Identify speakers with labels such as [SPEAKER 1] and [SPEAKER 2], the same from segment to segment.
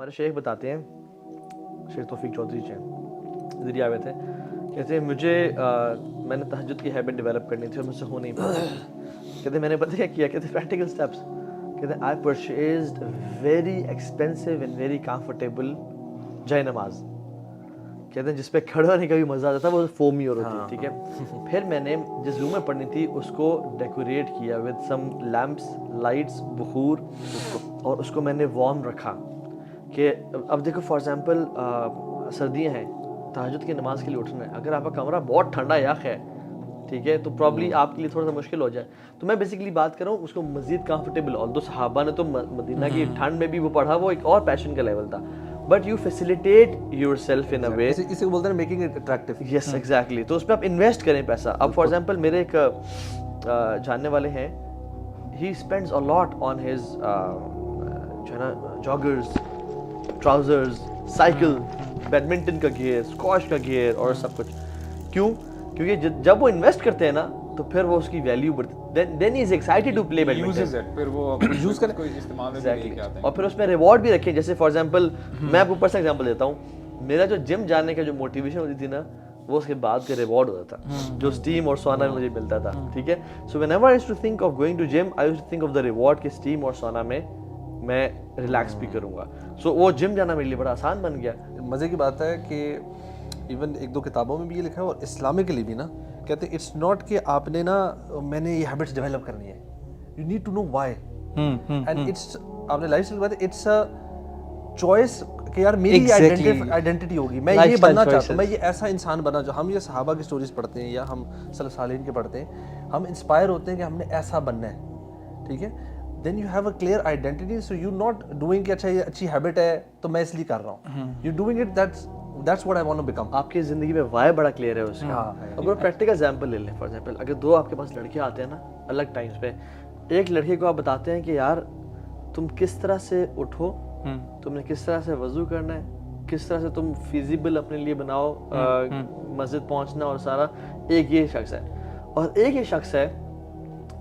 [SPEAKER 1] ہمارے شیخ بتاتے ہیں, شیخ توفیق چودھری جی ذریعہ ہوئے تھے, کہتے ہیں مجھے میں نے تہجد کی ہیبٹ ڈیولپ کرنی تھی اور مجھ سے ہو نہیں پا رہی. کہتے ہیں میں نے پتہ کیا کیا, کہتے ہیں پریکٹیکل اسٹیپس. کہتے ہیں I purchased very expensive and very comfortable جائے نماز. کہتے ہیں جس پہ کھڑا ہونے کا بھی مزہ آتا تھا, وہ فومی اور ہوتی, ٹھیک ہے. پھر میں نے جس روم میں پڑھنی تھی اس کو ڈیکوریٹ کیا ود سم لیمپس, لائٹس, بخور, اور اس کو میں نے وارم رکھا. کہ اب دیکھو فار ایگزامپل سردیاں ہیں, تہجد کی نماز کے لیے اٹھنا ہے, اگر آپ کا کمرہ بہت ٹھنڈا یخ ہے, ٹھیک ہے, تو پرابلی آپ کے لیے تھوڑا سا مشکل ہو جائے. تو میں بیسکلی بات کر رہا ہوں اس کو مزید کمفرٹیبل. اور صحابہ نے تو مدینہ کی ٹھنڈ میں بھی وہ پڑھا, وہ ایک اور پیشن کا لیول تھا. But you facilitate yourself in a way,
[SPEAKER 2] اسے بولتے ہیں making it attractive.
[SPEAKER 1] Yes exactly. تو اس پہ آپ انویسٹ کریں پیسہ. اب فار ایگزامپل میرے ایک جاننے والے ہیں, ہی spends a lot on his جو ہے نا جاگرز, ٹراؤزرز, سائیکل, بیڈمنٹن کا گیئر, اسکواش کا گیئر اور سب کچھ. کیوں؟ کیونکہ جب وہ انویسٹ کرتے ہیں نا تو پھر وہ اس کی ویلیو بڑھتی ہے. دین ہی از ایکسائٹیڈ ٹو پلے بیڈمنٹن,
[SPEAKER 3] پھر وہ یوز کرنے کو استعمال میں لے کے آتے ہیں.
[SPEAKER 1] اور پھر اس میں ریوارڈ بھی رکھیں. جیسے فار ایگزامپل میں آپ کو پرسنل ایگزامپل دیتا ہوں, میرا جو جم جانے کا جو موٹیویشن ہوتی تھی نا, وہ اس کے بعد کا ریوارڈ ہوتا تھا جو اسٹیم اور سونا میں مجھے ملتا تھا, ٹھیک ہے. So whenever I used to think of going to gym, I used to think of the reward کہ اسٹیم اور سونا میں میں ریلیکس بھی کروں گا. سو وہ جم جانا میرے لیے بڑا آسان بن گیا.
[SPEAKER 2] مزے کی بات ہے کہ ایون ایک دو کتابوں میں بھی یہ لکھا ہے اور اسلامکلی بھی نا, کہتے ہیں اٹس ناٹ کہ آپ نے نا میں نے یہ ہیبٹس ڈیولپ کرنی ہے, you need to know why. And it's آپ نے لائف اسٹائل بات ہے, اٹس اے چوائس کہ یار میری آئیڈینٹی ہوگی, میں یہ بننا چاہتا ہوں, میں یہ ایسا انسان بننا چاہتا ہوں. ہم یہ صحابہ کی سٹوریز پڑھتے ہیں یا ہم سلف صالحین کے پڑھتے ہیں, ہم انسپائر ہوتے ہیں کہ ہم نے ایسا بننا ہے, ٹھیک ہے. Then you have a clear identity, so you not doing کہ اچھا یہ اچھی ہیبٹ ہے تو میں اس لیے کر رہا ہوں, you doing it that's what I want to become.
[SPEAKER 1] آپ کی زندگی میں وائی بڑا کلیئر ہے اس کا. اب پریکٹیکل ایگزامپل لے لیں. فار ایگزامپل اگر دو آپ کے پاس لڑکے آتے ہیں نا الگ ٹائمس پہ, ایک لڑکے کو آپ بتاتے ہیں کہ یار تم کس طرح سے اٹھو, تم نے کس طرح سے وضو کرنا ہے, کس طرح سے تم فیزیبل اپنے لیے بناؤ مسجد پہنچنا اور سارا, ایک یہ شخص ہے. اور ایک یہ شخص ہے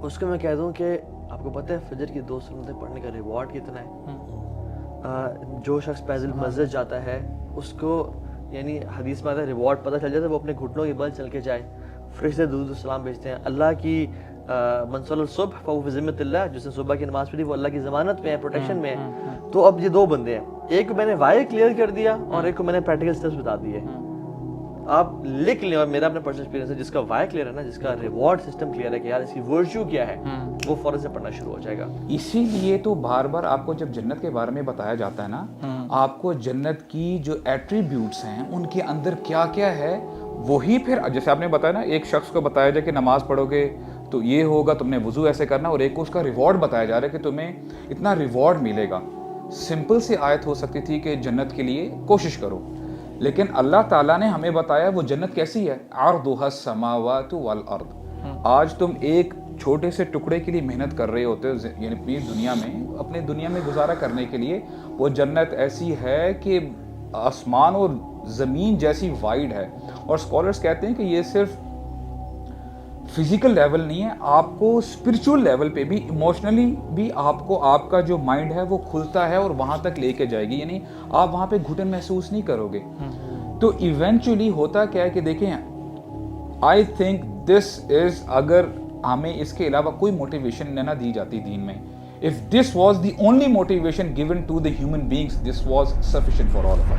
[SPEAKER 1] اس کو میں کہہ دوں کہ آپ کو پتہ ہے فجر کی 2 سنتیں پڑھنے کا ریوارڈ کتنا ہے. جو شخص پیدل مسجد جاتا ہے اس کو یعنی حدیث میں آتا ہے ریوارڈ پتہ چل جاتا ہے, وہ اپنے گھٹنوں کے بل چل کے جائے, فرشتے درود و سلام بھیجتے ہیں. اللہ کی من صلی الصبح فهو فی ذمۃ اللہ, جس نے صبح کی نماز پڑھی وہ اللہ کی ضمانت میں ہے, پروٹیکشن میں ہے. تو اب یہ دو بندے ہیں, ایک کو میں نے وائی کلیئر کر دیا اور ایک کو میں نے پریکٹیکل اسٹیپس بتا دیے. آپ لکھ لیں, اور میرا اپنا پرسنل ایکسپیرینس ہے, جس کا وائی کلیئر ہے نا, جس کا ریوارڈ سسٹم کلیئر ہے کہ یار اس کی ورچو کیا ہے, وہ فوراً سے پڑھنا شروع ہو جائے گا.
[SPEAKER 3] اسی لیے تو بار بار آپ کو جب جنت کے بارے میں بتایا جاتا ہے نا, آپ کو جنت کی جو ایٹریبیوٹس ہیں ان کے اندر کیا کیا ہے, وہی پھر جیسے آپ نے بتایا نا, ایک شخص کو بتایا جائے کہ نماز پڑھو گے تو یہ ہوگا, تم نے وضو ایسے کرنا, اور ایک کو اس کا ریوارڈ بتایا جا رہا ہے کہ تمہیں اتنا ریوارڈ ملے گا. سمپل سی آیت ہو سکتی تھی کہ جنت کے لیے کوشش کرو, لیکن اللہ تعالیٰ نے ہمیں بتایا وہ جنت کیسی ہے, عرضها السماوات والارض. آج تم ایک چھوٹے سے ٹکڑے کے لیے محنت کر رہے ہوتے ہو, یعنی اپنے دنیا میں گزارا کرنے کے لیے, وہ جنت ایسی ہے کہ آسمان اور زمین جیسی وائڈ ہے. اور اسکالرس کہتے ہیں کہ یہ صرف فزیکل لیول نہیں ہے, آپ کو اسپرچول لیول پہ بھی, ایموشنلی بھی آپ کو آپ کا جو مائنڈ ہے وہ کھلتا ہے اور وہاں تک لے کے جائے گی, یعنی آپ وہاں پہ گھٹن محسوس نہیں کرو گے. تو ایونچولی ہوتا کیا ہے کہ دیکھیں, آئی تھنک دس از, اگر ہمیں اس کے علاوہ کوئی موٹیویشن نہ دی جاتی دین میں, if this was the only motivation given to the human beings, this was sufficient for all of us.